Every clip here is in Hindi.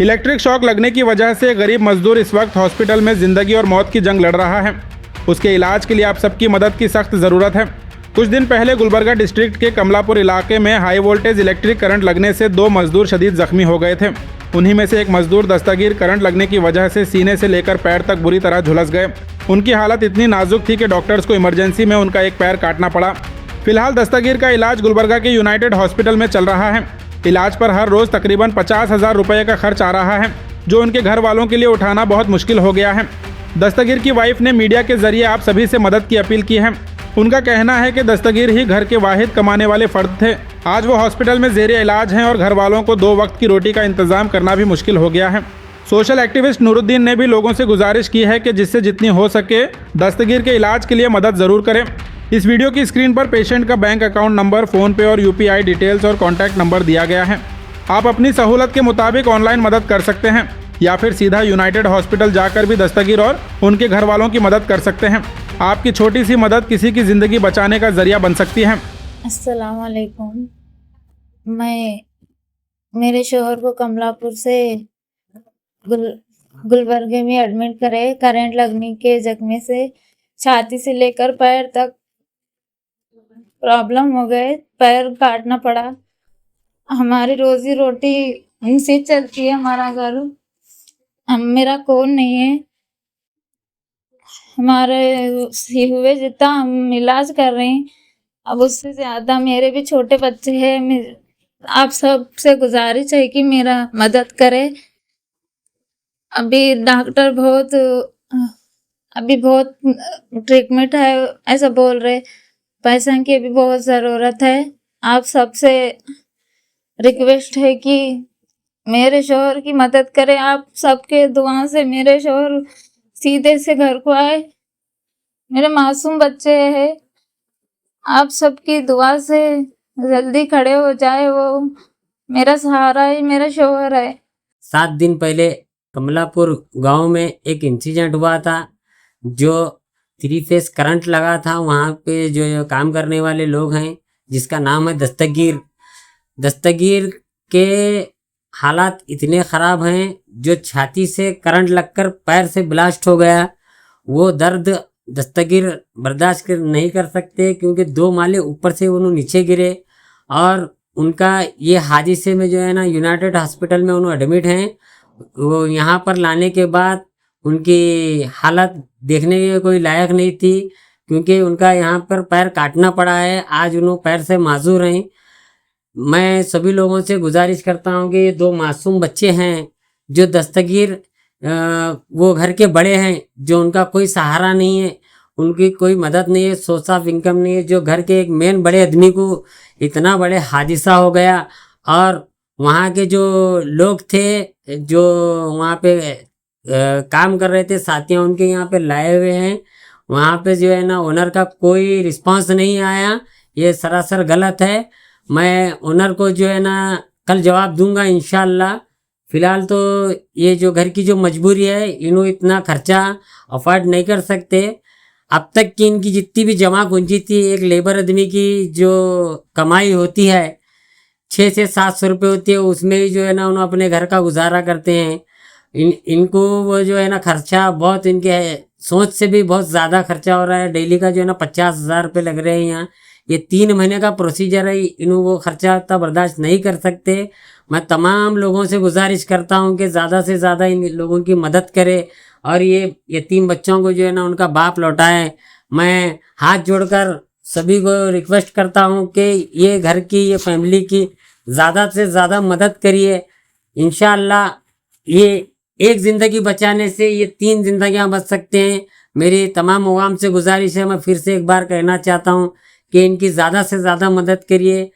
इलेक्ट्रिक शॉक लगने की वजह से गरीब मजदूर इस वक्त हॉस्पिटल में जिंदगी और मौत की जंग लड़ रहा है। उसके इलाज के लिए आप सबकी मदद की सख्त ज़रूरत है। कुछ दिन पहले गुलबर्गा डिस्ट्रिक्ट के कमलापुर इलाके में हाई वोल्टेज इलेक्ट्रिक करंट लगने से 2 मजदूर शदीद जख्मी हो गए थे। उन्हीं में से एक मजदूर दस्तगीर करंट लगने की वजह से सीने से लेकर पैर तक बुरी तरह झुलस गए। उनकी हालत इतनी नाजुक थी कि डॉक्टर्स को इमरजेंसी में उनका एक पैर काटना पड़ा। फिलहाल दस्तगीर का इलाज गुलबर्गा के यूनाइटेड हॉस्पिटल में चल रहा है। इलाज पर हर रोज़ तकरीबन 50,000 रुपये का खर्च आ रहा है, जो उनके घर वालों के लिए उठाना बहुत मुश्किल हो गया है। दस्तगीर की वाइफ ने मीडिया के जरिए आप सभी से मदद की अपील की है। उनका कहना है कि दस्तगीर ही घर के वाहिद कमाने वाले फर्द थे। आज वो हॉस्पिटल में ज़ेरे इलाज हैं और घर वालों को 2 वक्त की रोटी का इंतज़ाम करना भी मुश्किल हो गया है। सोशल एक्टिविस्ट नूरुद्दीन ने भी लोगों से गुजारिश की है कि जिससे जितनी हो सके दस्तगीर के इलाज के लिए मदद ज़रूर करें। इस वीडियो की स्क्रीन पर पेशेंट का बैंक अकाउंट नंबर, फ़ोन पे और यूपीआई डिटेल्स और कॉन्टैक्ट नंबर दिया गया है। आप अपनी सहूलत के मुताबिक ऑनलाइन मदद कर सकते हैं या फिर सीधा यूनाइटेड हॉस्पिटल जाकर भी दस्तगीर और उनके घर वालों की मदद कर सकते हैं। आपकी छोटी सी मदद किसी की ज़िंदगी बचाने का जरिया बन सकती है। अस्सलाम वालेकुम। मैं मेरे शोहर को कमलापुर से गुलबर्गे में एडमिट करे। करंट लगने के जख्मे से छाती से लेकर पैर तक प्रॉब्लम हो गए, पैर काटना पड़ा। हमारी रोजी रोटी इनसे चलती है, हमारा घर। मेरा कौन नहीं है। हमारे हुए जितना हम इलाज कर रहे हैं, अब उससे ज़्यादा मेरे भी छोटे बच्चे हैं। आप सब से गुजारिश है कि मेरा मदद करें। अभी डॉक्टर अभी बहुत ट्रीटमेंट है ऐसा बोल रहे। पैसा की भी बहुत ज़रूरत है। आप सबसे रिक्वेस्ट है कि मेरे शोहर की मदद करें। आप सबके दुआ से मेरे शोहर सीधे से घर को आए। मेरे मासूम बच्चे हैं, आप सबकी दुआ से जल्दी खड़े हो जाए। वो मेरा सहारा है, मेरा शोहर है। 7 दिन पहले कमलापुर गांव में एक इंसिडेंट हुआ था, जो 3 फेस करंट लगा था। वहाँ पे जो काम करने वाले लोग हैं, जिसका नाम है दस्तगीर के हालात इतने ख़राब हैं, जो छाती से करंट लगकर पैर से ब्लास्ट हो गया। वो दर्द दस्तगीर बर्दाश्त नहीं कर सकते, क्योंकि 2 माले ऊपर से उन्होंने नीचे गिरे। और उनका ये हादसे में जो है ना, यूनाइटेड हॉस्पिटल में उन्होंने एडमिट हैं। वो यहाँ पर लाने के बाद उनकी हालत देखने के कोई लायक नहीं थी, क्योंकि उनका यहाँ पर पैर काटना पड़ा है। आज उन्होंने पैर से माजूर हैं। मैं सभी लोगों से गुजारिश करता हूँ कि ये 2 मासूम बच्चे हैं, जो दस्तगीर वो घर के बड़े हैं, जो उनका कोई सहारा नहीं है, उनकी कोई मदद नहीं है, सोर्स ऑफ इनकम नहीं है। जो घर के एक मेन बड़े आदमी को इतना बड़े हादसा हो गया। और वहाँ के जो लोग थे, जो वहाँ पे काम कर रहे थे, साथियाँ उनके यहाँ पे लाए हुए हैं। वहाँ पे जो है ना, ओनर का कोई रिस्पांस नहीं आया। ये सरासर गलत है। मैं ओनर को जो है ना कल जवाब दूंगा इंशाल्लाह। फ़िलहाल तो ये जो घर की जो मजबूरी है, इन्हों इतना खर्चा अफोर्ड नहीं कर सकते। अब तक की इनकी जितनी भी जमा पूंजी थी, एक लेबर आदमी की जो कमाई होती है 600 से 700 रुपये होती है, उसमें ही जो है ना उन्होंने अपने घर का गुजारा करते हैं। इनको वो जो है ना खर्चा बहुत, इनके सोच से भी बहुत ज़्यादा खर्चा हो रहा है। डेली का जो है ना 50,000 रुपये लग रहे हैं यहाँ। ये 3 महीने का प्रोसीजर है, इन्हों वो खर्चा इतना बर्दाश्त नहीं कर सकते। मैं तमाम लोगों से गुजारिश करता हूँ कि ज़्यादा से ज़्यादा इन लोगों की मदद करें और ये यतीम बच्चों को जो है ना उनका बाप लौटाएं। मैं हाथ जोड़कर सभी को रिक्वेस्ट करता हूँ कि ये घर की, ये फैमिली की ज़्यादा से ज़्यादा मदद करिए। इंशाअल्लाह ये एक ज़िंदगी बचाने से ये 3 जिंदगियाँ बच सकते हैं। मेरी तमाम अवाम से गुजारिश है, मैं फिर से एक बार कहना चाहता हूँ कि इनकी ज़्यादा से ज़्यादा मदद करिए।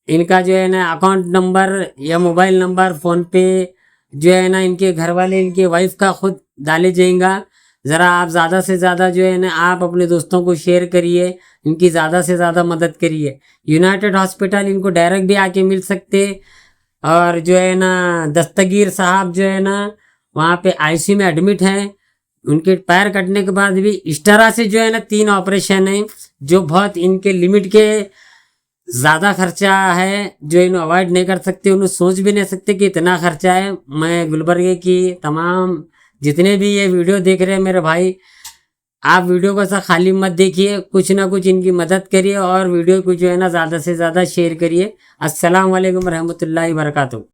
इनका जो है ना अकाउंट नंबर या मोबाइल नंबर, फ़ोन पे जो है ना इनके घर वाले, इनके वाइफ का खुद डाले जाएगा। ज़रा आप ज़्यादा से ज़्यादा जो है ना आप अपने दोस्तों को शेयर करिए, इनकी ज़्यादा से ज़्यादा मदद करिए। यूनाइटेड हॉस्पिटल इनको डायरेक्ट भी आके मिल सकते। और जो है ना दस्तगीर साहब जो है ना वहाँ पे आईसीयू में एडमिट हैं। उनके पैर कटने के बाद भी इस तरह से जो है ना 3 ऑपरेशन हैं, जो बहुत इनके लिमिट के ज़्यादा खर्चा है जो इन्हें अवॉइड नहीं कर सकते, उन्हें सोच भी नहीं सकते कि इतना खर्चा है। मैं गुलबर्गे की तमाम जितने भी ये वीडियो देख रहे हैं मेरे भाई, आप वीडियो को ऐसा खाली मत देखिए, कुछ ना कुछ इनकी मदद करिए और वीडियो को जो है ना ज़्यादा से ज़्यादा शेयर करिए। अस्सलाम वालेकुम रहमतुल्लाहि वबरकातुहू।